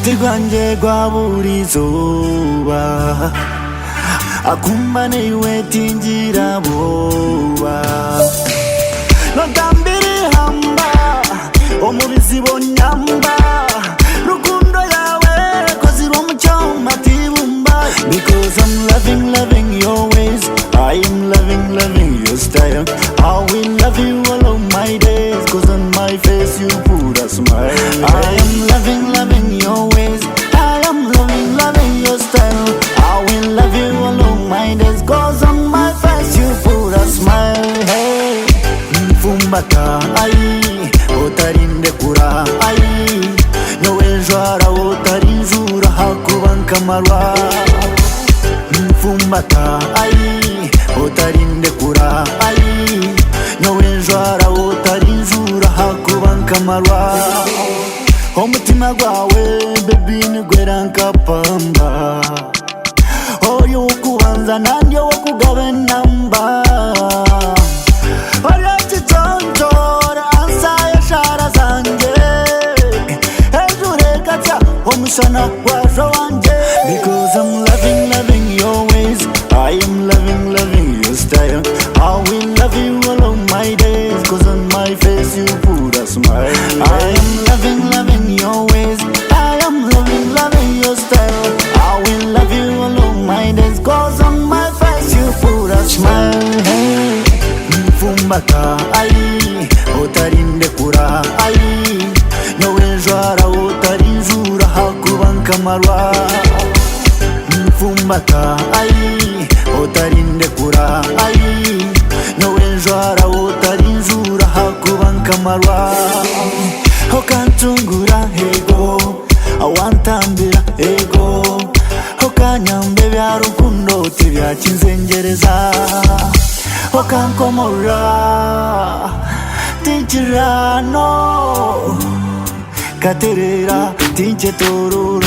Tigwanje gwa buri zuba akumbane iwe tingira boba notambiri hamba omubizibo nyamba rukundo yawe kozira omucyoma tibumba because I'm loving your ways, I am loving your style. I will love you all of my days, cause on my face you put a smile. I am loving your ways, I am loving your style. I will love you all of my days, cause on my face you put a smile. Hey, mfumbata ai otarinde kura ai nyowe njwara otarinjura hakubanka marwa. Mfumbata ai otarinde kura ai nyowe njwara otarinjura hakubanka marwa. Omutima gwawe baby nigwera nkapamba oyo wokubanza nandyo wokugabe namba oyo chitontora ansaye shara zanje ejure katya omushana gwajo wanje because I'm loving your ways, I am loving your style. I will love you all of my days, cause on my face you put a smile. I am loving your ways, I am loving your style. I will love you all of my days, cause on my face you put a smile. Hey, mfumbata ai otarinde kura ai nyowe njwara otarinjura hakubanka marwa. Mfumbata ai otarinde kura ai nyowe njwara otarinjura hakubanka marwa. Okantungura ego awantambira ego okanyambe bya rukundo tibyakinzengereza okankomora tinchirano katerera tinchetorura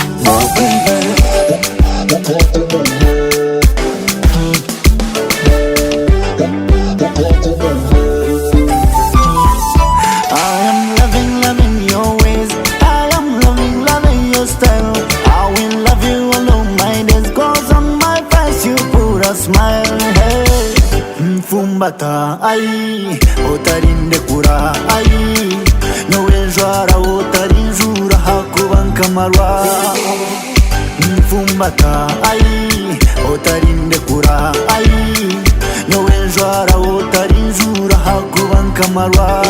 smile. Hey, mfumbata ai otarinde kura ai nyowe njwara otarinjura hakubanka marwa. Mfumbata ai otarinde kura ai nyowe njwara otarinjura hakubanka marwa.